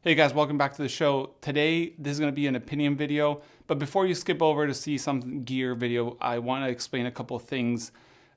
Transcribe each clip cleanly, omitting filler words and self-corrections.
Hey guys, welcome back to the show. Today, this is going to be an opinion video, but before you skip over to see some gear video, I want to explain a couple things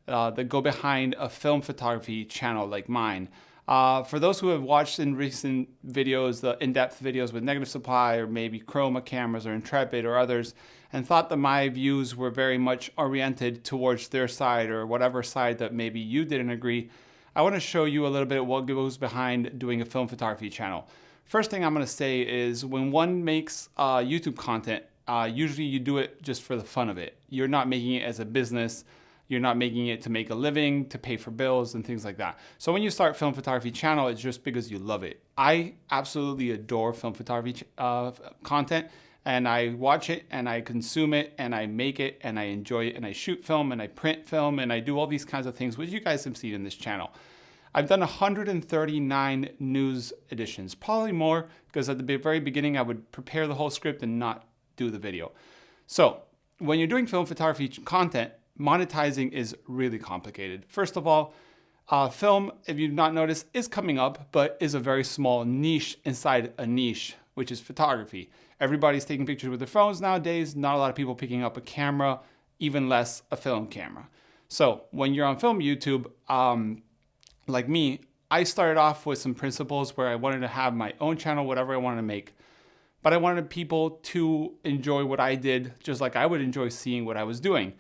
that go behind a film photography channel like mine. For those who have watched in recent videos, the in-depth videos with Negative Supply or maybe Chroma cameras or Intrepid or others, and thought that my views were very much oriented towards their side or whatever side that maybe you didn't agree, I want to show you a little bit what goes behind doing a film photography channel. First thing I'm going to say is when one makes YouTube content, usually you do it just for the fun of it. You're not making it as a business. You're not making it to make a living, to pay for bills and things like that. So when you start film photography channel, it's just because you love it. I absolutely adore film photography content, and I watch it and I consume it and I make it and I enjoy it and I shoot film and I print film and I do all these kinds of things, which you guys have seen in this channel. I've done 139 news editions, probably more, because at the very beginning I would prepare the whole script and not do the video. So when you're doing film photography content, monetizing is really complicated. First of all, film, if you've not noticed, is coming up, but is a very small niche inside a niche, which is photography. Everybody's taking pictures with their phones nowadays. Not a lot of people picking up a camera, even less a film camera. So when you're on film YouTube, like me, I started off with some principles where I wanted to have my own channel, whatever I wanted to make. But I wanted people to enjoy what I did, just like I would enjoy seeing what I was doing.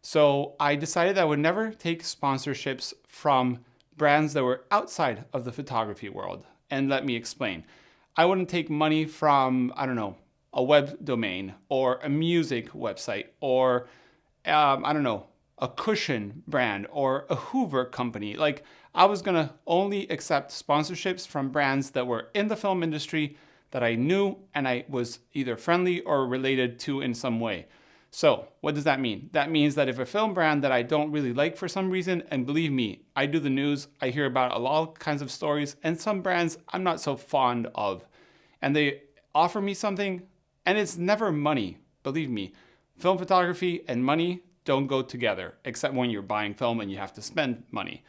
So I decided I would never take sponsorships from brands that were outside of the photography world. And let me explain. I wouldn't take money from, I don't know, a web domain or a music website or, I don't know, a cushion brand or a Hoover company. Like, I was gonna only accept sponsorships from brands that were in the film industry that I knew and I was either friendly or related to in some way. So what does that mean? That means that if a film brand that I don't really like for some reason, and believe me, I do the news, I hear about a lot of kinds of stories, and some brands I'm not so fond of, and they offer me something, and it's never money. Believe me, film photography and money don't go together, except when you're buying film and you have to spend money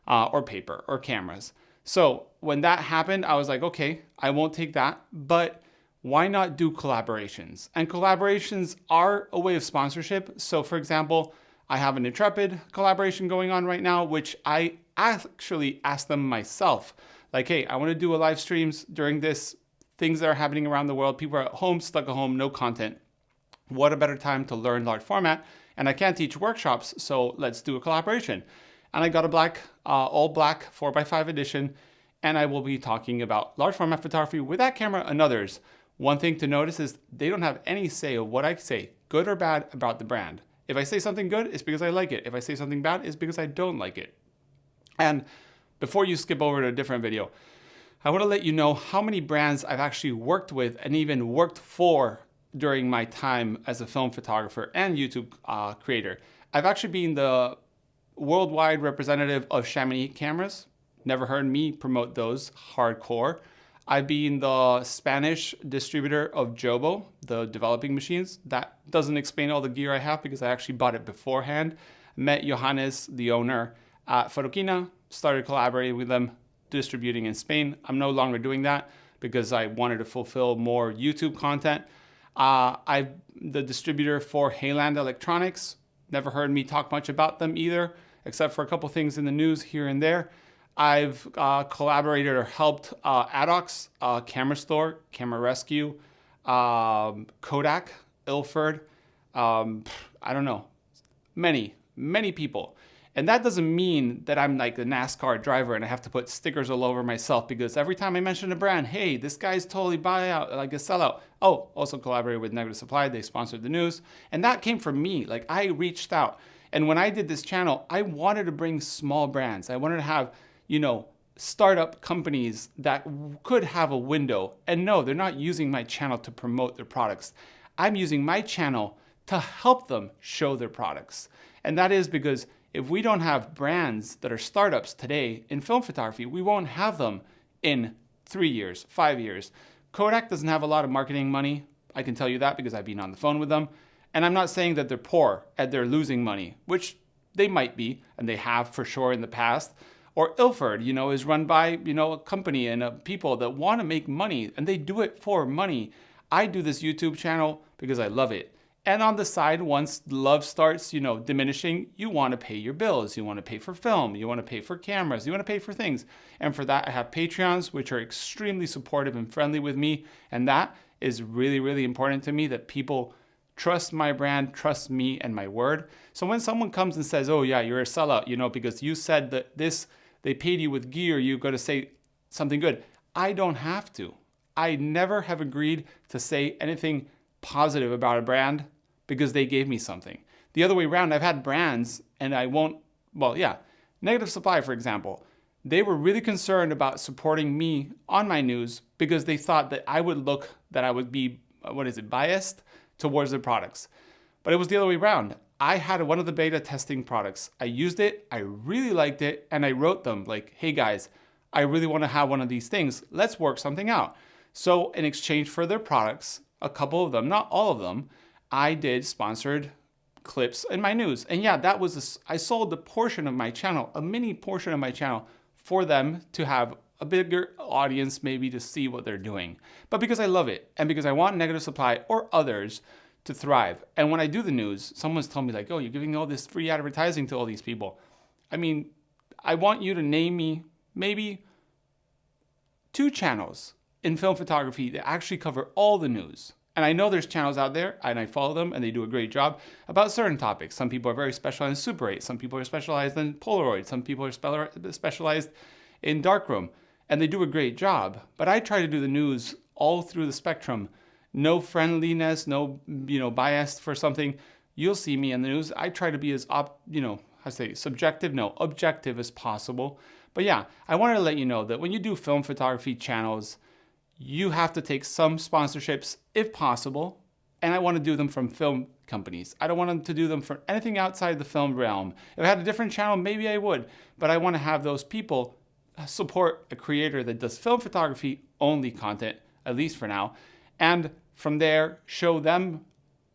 or paper or cameras. So when that happened, I was like, okay, I won't take that, but why not do collaborations? And collaborations are a way of sponsorship. So for example, I have an Intrepid collaboration going on right now, which I actually asked them myself. Like, hey, I want to do a live streams during this, things that are happening around the world. People are at home, stuck at home, no content. What a better time to learn large format? And I can't teach workshops, so let's do a collaboration. And I got a black, all black 4x5 edition, and I will be talking about large format photography with that camera and others. One thing to notice is they don't have any say of what I say, good or bad, about the brand. If I say something good, it's because I like it. If I say something bad, it's because I don't like it. And before you skip over to a different video, I want to let you know how many brands I've actually worked with and even worked for during my time as a film photographer and YouTube creator. I've actually been the worldwide representative of Chamonix cameras. Never heard me promote those hardcore. I've been the Spanish distributor of Jobo, the developing machines. That doesn't explain all the gear I have because I actually bought it beforehand. Met Johannes, the owner, at Fotoquina, started collaborating with them, distributing in Spain. I'm no longer doing that because I wanted to fulfill more YouTube content. I'm the distributor for Hayland Electronics. Never heard me talk much about them either, except for a couple things in the news here and there. I've collaborated or helped Adox, Camera Store, Camera Rescue, Kodak, Ilford, I don't know, many people. And that doesn't mean that I'm like a NASCAR driver and I have to put stickers all over myself because every time I mention a brand, hey, this guy's totally buyout, like a sellout. Oh, also collaborated with Negative Supply. They sponsored the news. And that came from me. Like, I reached out. And when I did this channel, I wanted to bring small brands. I wanted to have, you know, startup companies that could have a window. And no, they're not using my channel to promote their products. I'm using my channel to help them show their products. And that is because if we don't have brands that are startups today in film photography, we won't have them in 3 years, 5 years. Kodak doesn't have a lot of marketing money. I can tell you that because I've been on the phone with them. And I'm not saying that they're poor and they're losing money, which they might be, and they have for sure in the past. Or Ilford, is run by, a company and people that want to make money, and they do it for money. I do this YouTube channel because I love it. And on the side, once love starts, diminishing, you want to pay your bills. You want to pay for film. You want to pay for cameras. You want to pay for things. And for that, I have Patreons, which are extremely supportive and friendly with me. And that is really, really important to me, that people trust my brand, trust me and my word. So when someone comes and says, oh yeah, you're a sellout, because you said that they paid you with gear, you got to say something good. I don't have to. I never have agreed to say anything positive about a brand because they gave me something. The other way around, I've had brands and Negative Supply, for example. They were really concerned about supporting me on my news because they thought that I would be, biased towards their products. But it was the other way around. I had one of the beta testing products. I used it, I really liked it, and I wrote them like, hey guys, I really want to have one of these things. Let's work something out. So in exchange for their products, a couple of them, not all of them, I did sponsored clips in my news. And yeah, I sold a portion of my channel, a mini portion of my channel, for them to have a bigger audience, maybe to see what they're doing. But because I love it, and because I want Negative Supply or others to thrive. And when I do the news, someone's telling me like, oh, you're giving all this free advertising to all these people. I mean, I want you to name me maybe 2 channels in film photography that actually cover all the news. And I know there's channels out there, and I follow them, and they do a great job about certain topics. Some people are very specialized in Super 8. Some people are specialized in Polaroid. Some people are specialized in darkroom, and they do a great job. But I try to do the news all through the spectrum. No friendliness, no bias for something. You'll see me in the news. I try to be as objective as possible. But yeah, I wanted to let you know that when you do film photography channels, you have to take some sponsorships if possible, and I want to do them from film companies. I don't want them to do them for anything outside the film realm. If I had a different channel, maybe I would, but I want to have those people support a creator that does film photography only content, at least for now, and from there show them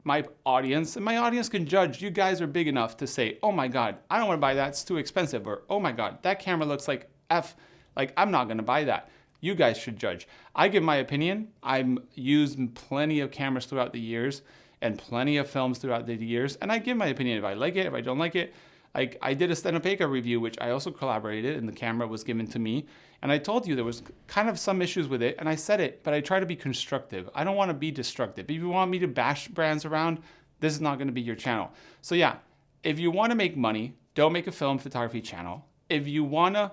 my audience, and my audience can judge. You guys are big enough to say, oh my God, I don't want to buy that, it's too expensive, or oh my God, that camera looks like F, like I'm not going to buy that. You guys should judge. I give my opinion. I've used plenty of cameras throughout the years and plenty of films throughout the years, and I give my opinion if I like it, if I don't like it. Like I did a Stenopeka review, which I also collaborated, and the camera was given to me, and I told you there was kind of some issues with it, and I said it, but I try to be constructive. I don't want to be destructive. If you want me to bash brands around, this is not going to be your channel. So yeah, if you want to make money, don't make a film photography channel. If you want to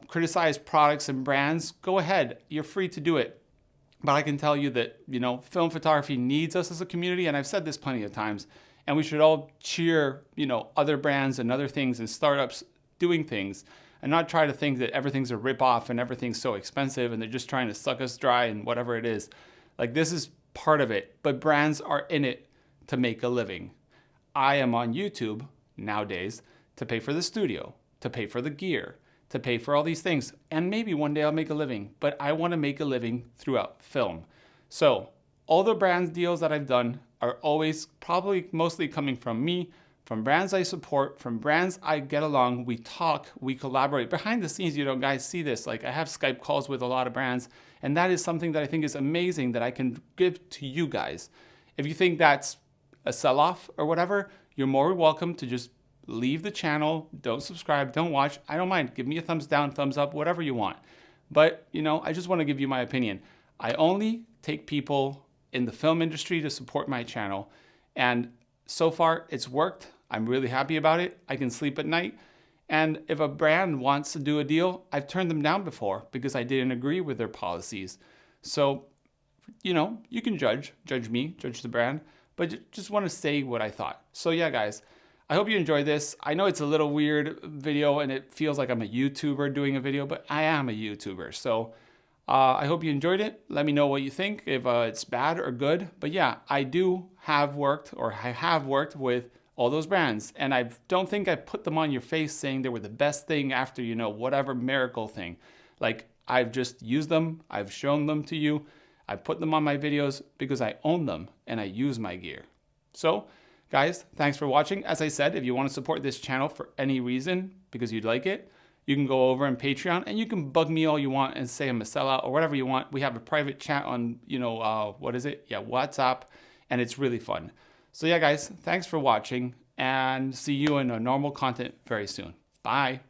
criticize products and brands, go ahead. You're free to do it. But I can tell you that, film photography needs us as a community, and I've said this plenty of times, and we should all cheer, other brands and other things and startups doing things, and not try to think that everything's a ripoff and everything's so expensive and they're just trying to suck us dry and whatever it is. Like, this is part of it, but brands are in it to make a living. I am on YouTube nowadays to pay for the studio, to pay for the gear, to pay for all these things, and maybe one day I'll make a living, but I want to make a living throughout film. So all the brands deals that I've done are always probably mostly coming from me, from brands I support, from brands I get along, we talk, we collaborate. Behind the scenes, guys see this, like I have Skype calls with a lot of brands, and that is something that I think is amazing that I can give to you guys. If you think that's a sell-off or whatever, you're more welcome to just leave the channel, don't subscribe, don't watch. I don't mind. Give me a thumbs down, thumbs up, whatever you want. But, I just want to give you my opinion. I only take people in the film industry to support my channel. And so far, it's worked. I'm really happy about it. I can sleep at night. And if a brand wants to do a deal, I've turned them down before because I didn't agree with their policies. So, you can judge me, judge the brand, but just want to say what I thought. So yeah, guys, I hope you enjoyed this. I know it's a little weird video and it feels like I'm a YouTuber doing a video, but I am a YouTuber. So I hope you enjoyed it. Let me know what you think, if it's bad or good. But yeah, I have worked with all those brands. And I don't think I put them on your face saying they were the best thing after, whatever miracle thing. Like, I've just used them. I've shown them to you. I put them on my videos because I own them and I use my gear. So, guys, thanks for watching. As I said, if you want to support this channel for any reason, because you'd like it, you can go over on Patreon and you can bug me all you want and say I'm a sellout or whatever you want. We have a private chat on, what is it? Yeah, WhatsApp, and it's really fun. So yeah, guys, thanks for watching, and see you in a normal content very soon. Bye.